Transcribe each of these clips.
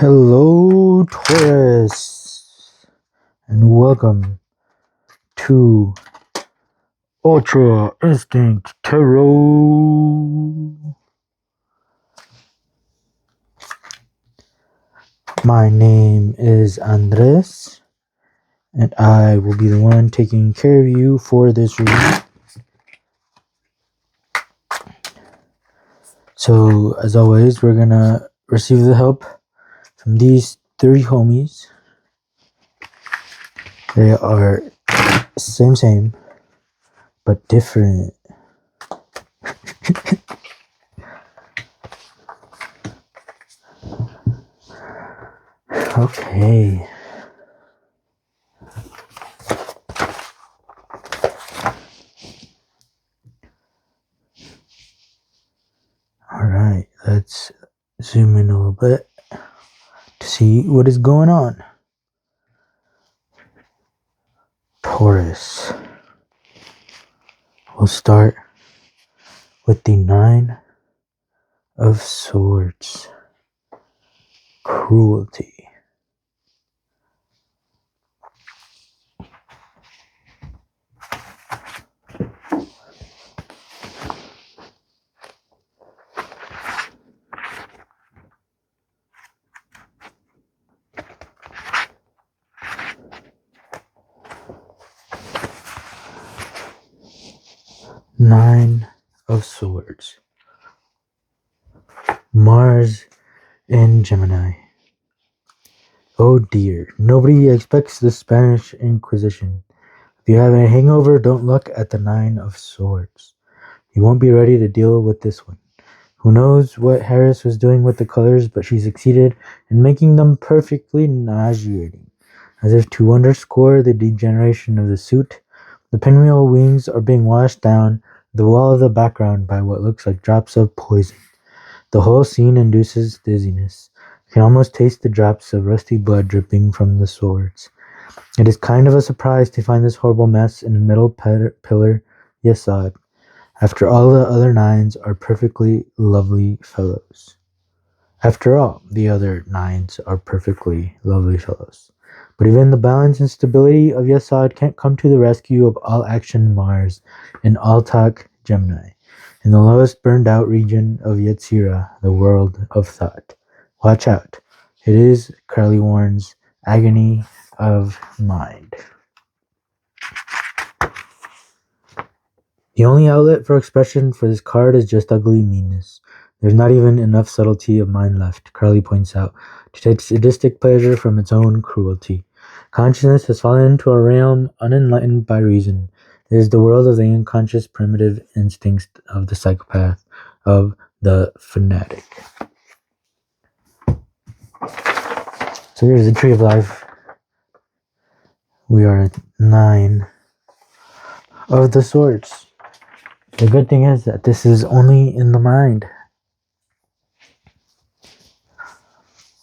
Hello, Taurus, and welcome to Ultra Instinct Tarot. My name is Andres, and I will be the one taking care of you for this reading. So, as always, we're gonna receive the help from these three homies. They are same, but different. Okay. Alright, let's zoom in a little bit to see what is going on. Taurus. We'll start with the Nine of Swords. Cruelty. Nine of Swords. Mars in Gemini. Oh dear, nobody expects the Spanish Inquisition. If you have a hangover, don't look at the Nine of Swords. You won't be ready to deal with this one. Who knows what Harris was doing with the colors, but she succeeded in making them perfectly nauseating. As if to underscore the degeneration of the suit, the pinwheel wings are being washed down the wall of the background by what looks like drops of poison. The whole scene induces dizziness. You can almost taste the drops of rusty blood dripping from the swords. It is kind of a surprise to find this horrible mess in the middle pillar Yesod, after all the other nines are perfectly lovely fellows. After all, the other nines are perfectly lovely fellows. But even the balance and stability of Yesod can't come to the rescue of all-action Mars in Altak, Gemini, in the lowest burned-out region of Yetzirah, the world of thought. Watch out. It is, Crowley warns, agony of mind. The only outlet for expression for this card is just ugly meanness. There's not even enough subtlety of mind left, Crowley points out, to take sadistic pleasure from its own cruelty. Consciousness has fallen into a realm unenlightened by reason. It is the world of the unconscious primitive instincts of the psychopath, of the fanatic. So here's the Tree of Life. We are at 9 of the Swords. The good thing is that this is only in the mind.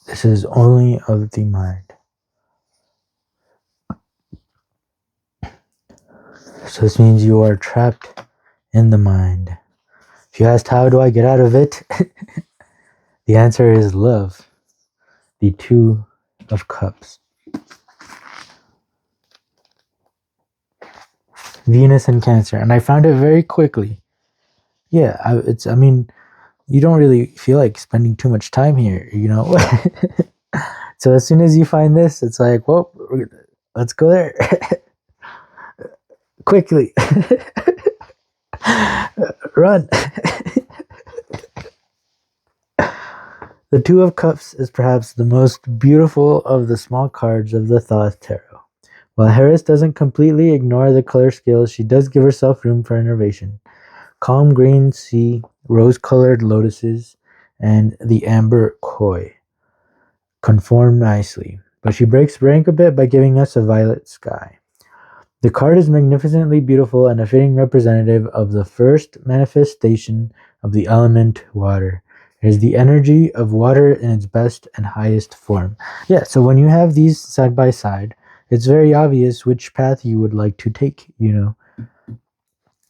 This is only of the mind. So this means you are trapped in the mind. If you asked, how do I get out of it? The answer is love. The Two of Cups. Venus and Cancer. And I found it very quickly. Yeah, I mean, you don't really feel like spending too much time here, you know? So as soon as you find this, it's like, well, let's go there. Quickly. Run. The Two of Cups is perhaps the most beautiful of the small cards of the Thoth Tarot. While Harris doesn't completely ignore the color scales, she does give herself room for innovation. Calm green sea, rose-colored lotuses, and the amber koi conform nicely, but she breaks rank a bit by giving us a violet sky. The card is magnificently beautiful and a fitting representative of the first manifestation of the element water. It is the energy of water in its best and highest form. Yeah, so when you have these side by side, it's very obvious which path you would like to take, you know.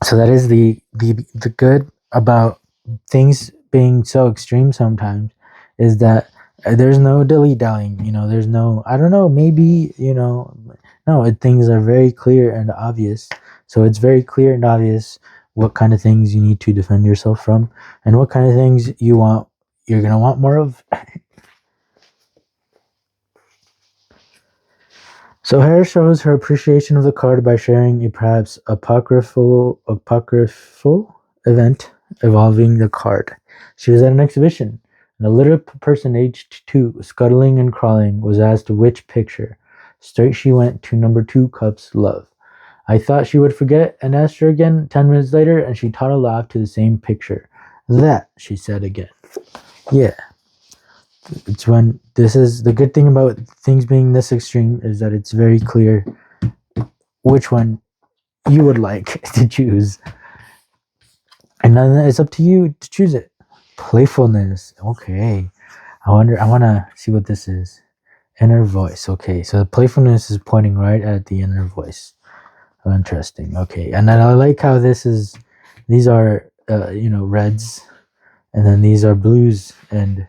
So that is the good about things being so extreme sometimes, is that There's no dilly-dallying, there's no, I don't know, maybe, no, things are very clear and obvious. So it's very clear and obvious what kind of things you need to defend yourself from and what kind of things you're going to want more of. So Hare shows her appreciation of the card by sharing a perhaps apocryphal event involving the card. She was at an exhibition, and a little person aged 2, scuttling and crawling, was asked which picture. Straight she went to number 2 Cup's Love. I thought she would forget and asked her again 10 minutes later, and she toddled off to the same picture. That, she said again. Yeah. It's when this is the good thing about things being this extreme is that it's very clear which one you would like to choose, and then it's up to you to choose it. Playfulness. Okay, I want to see what this is. Inner voice. Okay, so the playfulness is pointing right at the inner voice. Oh, interesting. Okay, and then I like how these are reds, and then these are blues, and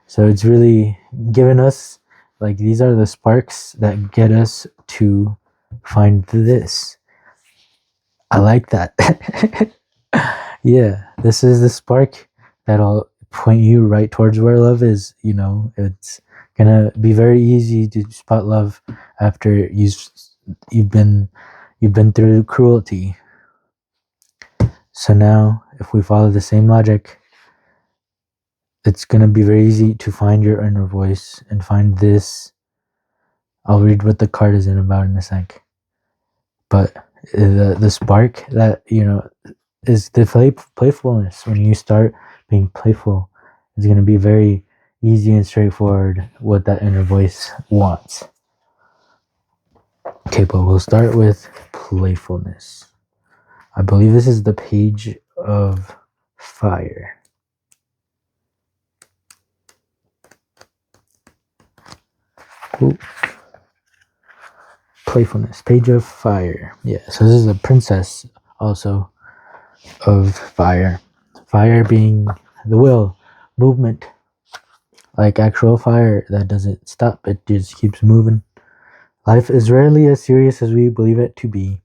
so it's really given us, like, these are the sparks that get us to find this. I like that. Yeah, this is the spark that'll point you right towards where love is. It's gonna be very easy to spot love after you've been through cruelty. So now, if we follow the same logic, it's going to be very easy to find your inner voice and find this. I'll read what the card is about in a sec. But the spark that, is the playfulness. When you start being playful, it's going to be very easy and straightforward what that inner voice wants. Okay, but we'll start with playfulness. I believe this is the Page of Fire. Ooh. Playfulness, Page of Fire. Yeah, so this is a princess also of fire. Fire being the will, movement, like actual fire that doesn't stop, it just keeps moving. Life is rarely as serious as we believe it to be,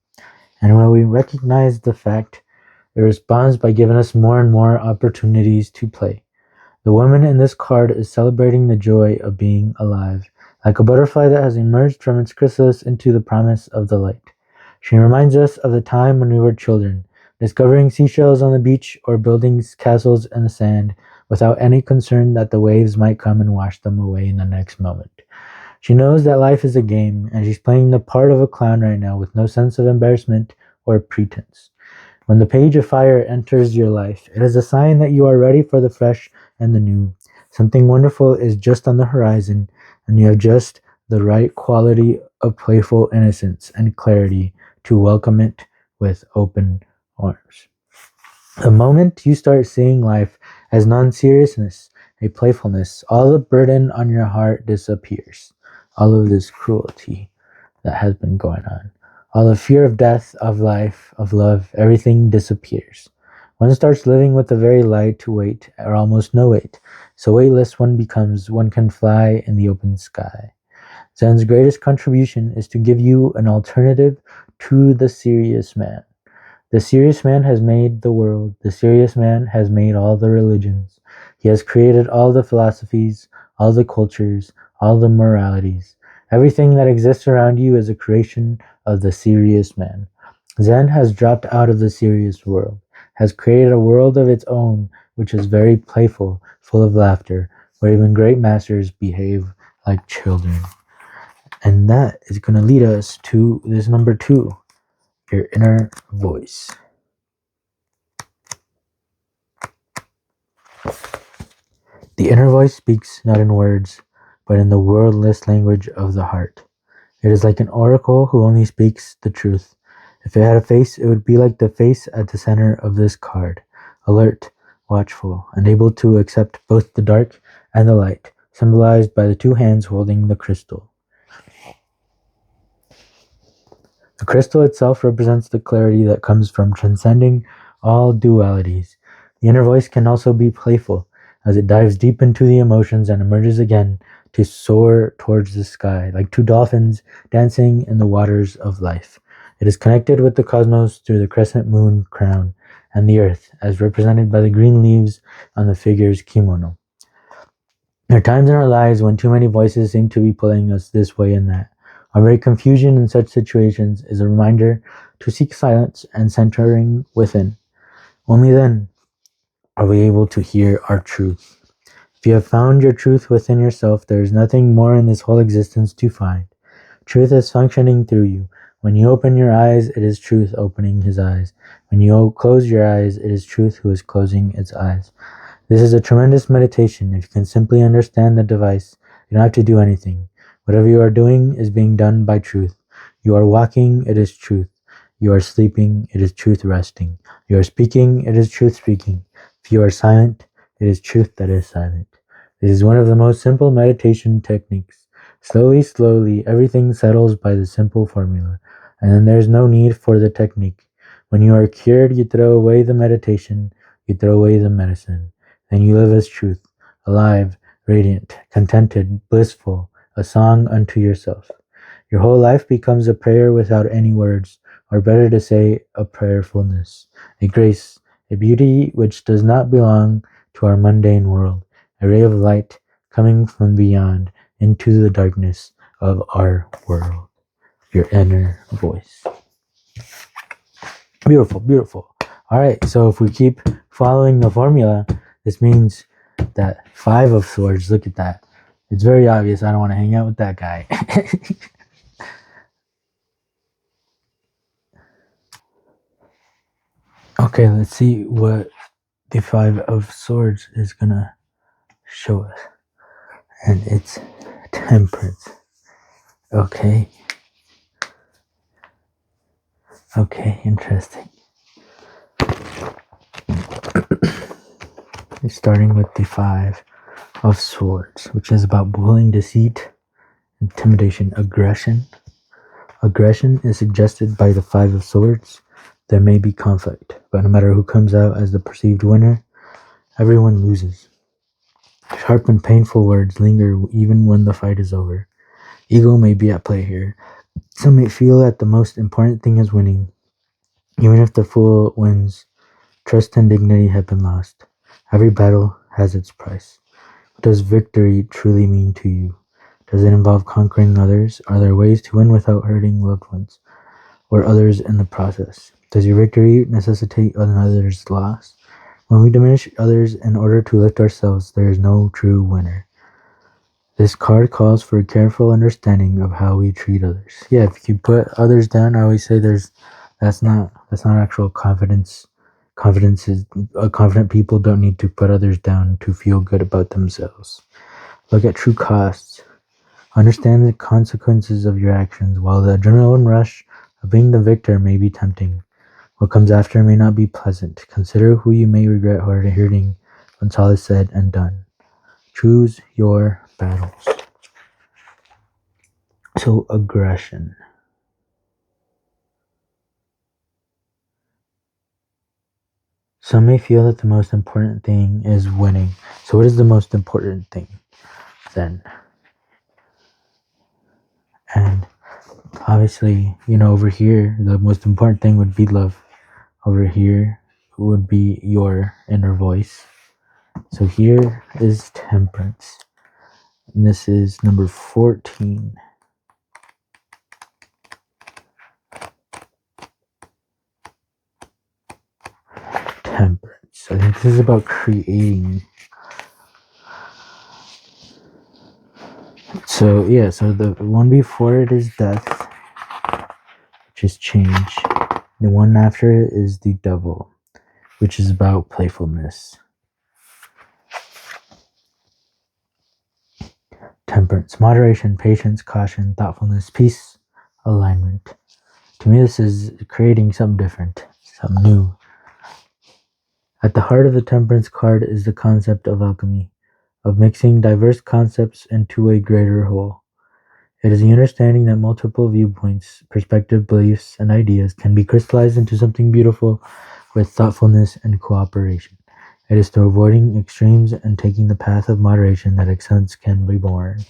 and when we recognize the fact, it responds by giving us more and more opportunities to play. The woman in this card is celebrating the joy of being alive, like a butterfly that has emerged from its chrysalis into the promise of the light. She reminds us of the time when we were children, discovering seashells on the beach or building castles in the sand without any concern that the waves might come and wash them away in the next moment. She knows that life is a game, and she's playing the part of a clown right now with no sense of embarrassment or pretense. When the Page of Fire enters your life, it is a sign that you are ready for the fresh and the new. Something wonderful is just on the horizon, and you have just the right quality of playful innocence and clarity to welcome it with open arms. The moment you start seeing life as non-seriousness, a playfulness, all the burden on your heart disappears. All of this cruelty that has been going on, all the fear of death, of life, of love, everything disappears. One starts living with a very light weight or almost no weight. So weightless one becomes, one can fly in the open sky. Zen's greatest contribution is to give you an alternative to the serious man. The serious man has made the world. The serious man has made all the religions. He has created all the philosophies, all the cultures, all the moralities. Everything that exists around you is a creation of the serious man. Zen has dropped out of the serious world, has created a world of its own, which is very playful, full of laughter, where even great masters behave like children. And that is going to lead us to this number 2, your inner voice. The inner voice speaks not in words, but in the wordless language of the heart. It is like an oracle who only speaks the truth. If it had a face, it would be like the face at the center of this card, alert, watchful, and able to accept both the dark and the light, symbolized by the 2 hands holding the crystal. The crystal itself represents the clarity that comes from transcending all dualities. The inner voice can also be playful. as it dives deep into the emotions and emerges again to soar towards the sky, like two dolphins dancing in the waters of life. It is connected with the cosmos through the crescent moon crown and the earth, as represented by the green leaves on the figure's kimono. There are times in our lives when too many voices seem to be pulling us this way and that. Our very confusion in such situations is a reminder to seek silence and centering within. Only then are we able to hear our truth. If you have found your truth within yourself, there is nothing more in this whole existence to find. Truth is functioning through you. When you open your eyes, it is truth opening his eyes. When you close your eyes, it is truth who is closing its eyes. This is a tremendous meditation. If you can simply understand the device, you don't have to do anything. Whatever you are doing is being done by truth. You are walking, it is truth. You are sleeping, it is truth resting. You are speaking, it is truth speaking. If you are silent, it is truth that is silent. This is one of the most simple meditation techniques. Slowly, slowly, everything settles by the simple formula, and then there is no need for the technique. When you are cured, you throw away the meditation, you throw away the medicine. Then you live as truth, alive, radiant, contented, blissful, a song unto yourself. Your whole life becomes a prayer without any words, or better to say, a prayerfulness, a grace, a beauty which does not belong to our mundane world, a ray of light coming from beyond into the darkness of our world. Your inner voice. Beautiful, beautiful. All right, so if we keep following the formula, this means that 5 of Swords, look at that. It's very obvious I don't want to hang out with that guy. Okay, let's see what the 5 of Swords is going to show us. And it's Temperance. Okay. Okay, interesting. Starting with the 5 of Swords, which is about bullying, deceit, intimidation, aggression. Aggression is suggested by the 5 of Swords. There may be conflict, but no matter who comes out as the perceived winner, everyone loses. Sharp and painful words linger even when the fight is over. Ego may be at play here. Some may feel that the most important thing is winning. Even if the fool wins, trust and dignity have been lost. Every battle has its price. What does victory truly mean to you? Does it involve conquering others? Are there ways to win without hurting loved ones or others in the process? Does your victory necessitate another's loss? When we diminish others in order to lift ourselves, there is no true winner. This card calls for a careful understanding of how we treat others. Yeah, if you put others down, I always say that's not actual confidence. Confident people don't need to put others down to feel good about themselves. Look at true costs. Understand the consequences of your actions. While the adrenaline rush of being the victor may be tempting, what comes after may not be pleasant. Consider who you may regret hurting when all is said and done. Choose your battles. So, aggression. Some may feel that the most important thing is winning. So what is the most important thing then? And obviously, over here, the most important thing would be love. Over here would be your inner voice. So here is Temperance. And this is number 14. Temperance. I think this is about creating. So the one before it is death, which is change. The one after it is the devil, which is about playfulness. Temperance, moderation, patience, caution, thoughtfulness, peace, alignment. To me, this is creating something different, something new. At the heart of the Temperance card is the concept of alchemy, of mixing diverse concepts into a greater whole. It is the understanding that multiple viewpoints, perspective, beliefs, and ideas can be crystallized into something beautiful with thoughtfulness and cooperation. It is through avoiding extremes and taking the path of moderation that excellence can be born.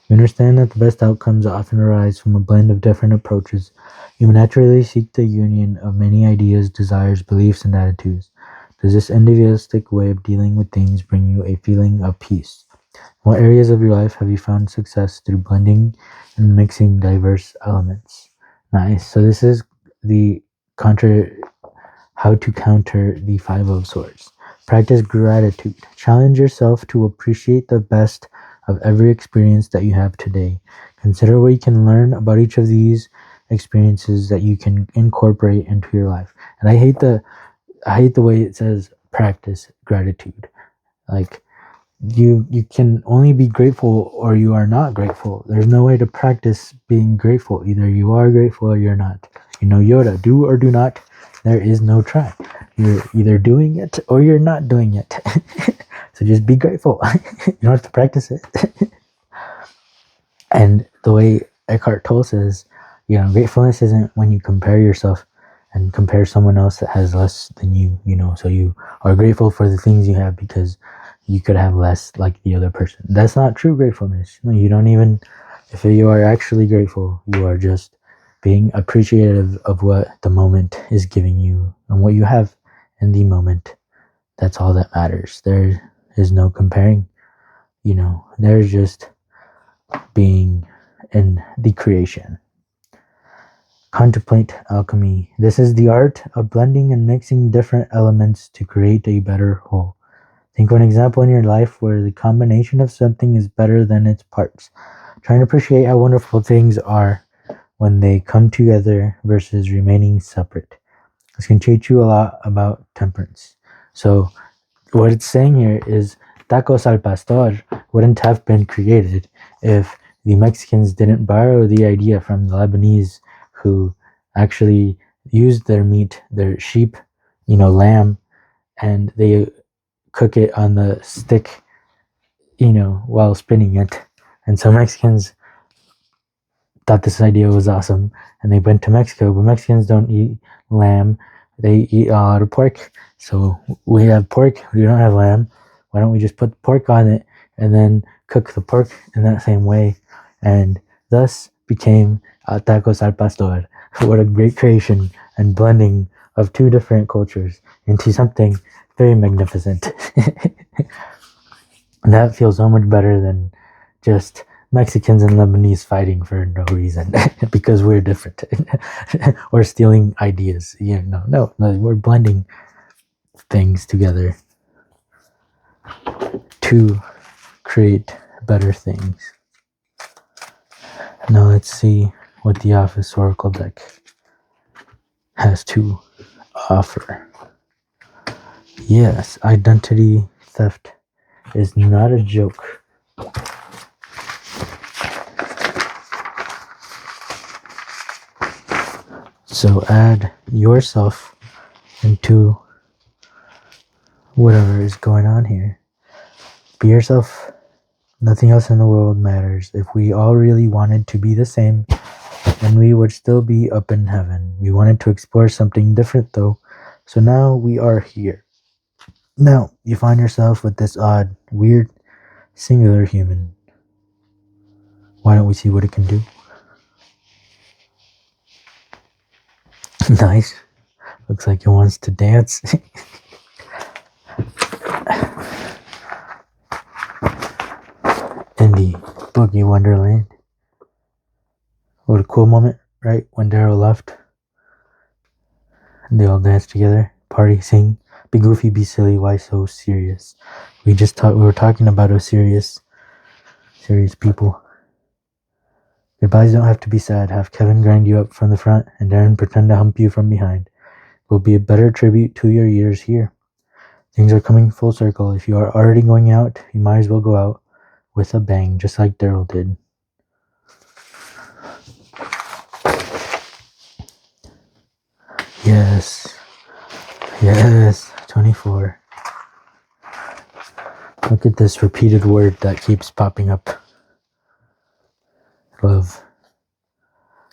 You understand that the best outcomes often arise from a blend of different approaches. You naturally seek the union of many ideas, desires, beliefs, and attitudes. Does this individualistic way of dealing with things bring you a feeling of peace? In what areas of your life have you found success through blending and mixing diverse elements? Nice. So this is the how to counter the Five of Swords. Practice gratitude. Challenge yourself to appreciate the best of every experience that you have today. Consider what you can learn about each of these experiences that you can incorporate into your life. And I hate the way it says practice gratitude. Like you can only be grateful or you are not grateful. There's no way to practice being grateful. Either you are grateful or you're not. You know Yoda, do or do not. There is no try. You're either doing it or you're not doing it. So just be grateful. You don't have to practice it. And the way Eckhart Tolle says, gratefulness isn't when you compare yourself and compare someone else that has less than you, so you are grateful for the things you have because you could have less like the other person. That's not true gratefulness. You don't even, if you are actually grateful, you are just being appreciative of what the moment is giving you and what you have in the moment. That's all that matters. There is no comparing, there's just being in the creation. Contemplate alchemy. This is the art of blending and mixing different elements to create a better whole. Think of an example in your life where the combination of something is better than its parts. Try and appreciate how wonderful things are when they come together versus remaining separate. This can teach you a lot about temperance. So what it's saying here is tacos al pastor wouldn't have been created if the Mexicans didn't borrow the idea from the Lebanese who actually used their meat, their sheep, lamb, and they cook it on the stick, while spinning it. And so Mexicans thought this idea was awesome and they went to Mexico, but Mexicans don't eat lamb. They eat a lot of pork. So we have pork, we don't have lamb. Why don't we just put the pork on it and then cook the pork in that same way? And thus became tacos al pastor. What a great creation and blending of two different cultures into something very magnificent. That feels so much better than just Mexicans and Lebanese fighting for no reason because we're different or stealing ideas. No, we're blending things together to create better things. Now let's see what the Office Oracle deck has to offer. Yes, identity theft is not a joke. So add yourself into whatever is going on here. Be yourself. Nothing else in the world matters. If we all really wanted to be the same, then we would still be up in heaven. We wanted to explore something different though, so now we are here. Now, you find yourself with this odd, weird, singular human. Why don't we see what it can do? Nice. Looks like it wants to dance. In the Boogie Wonderland. What a cool moment, right? When Daryl left. They all danced together, party, sing, be goofy, be silly, why so serious? We were talking about a serious people. Goodbyes don't have to be sad. Have Kevin grind you up from the front and Darren pretend to hump you from behind. It will be a better tribute to your years here. Things are coming full circle. If you are already going out, you might as well go out with a bang, just like Daryl did. Yes, 24. Look at this repeated word that keeps popping up. Love.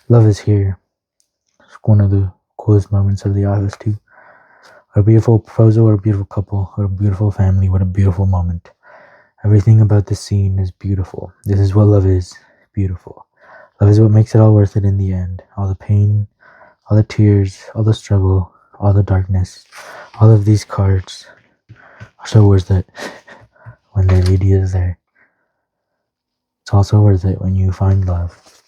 Love is here. It's one of the coolest moments of the office too. What a beautiful proposal, what a beautiful couple, what a beautiful family, what a beautiful moment. Everything about this scene is beautiful. This is what love is, beautiful. Love is what makes it all worth it in the end. All the pain, all the tears, all the struggle, all the darkness, all of these cards are so worth it when the lady is there. It's also worth it when you find love.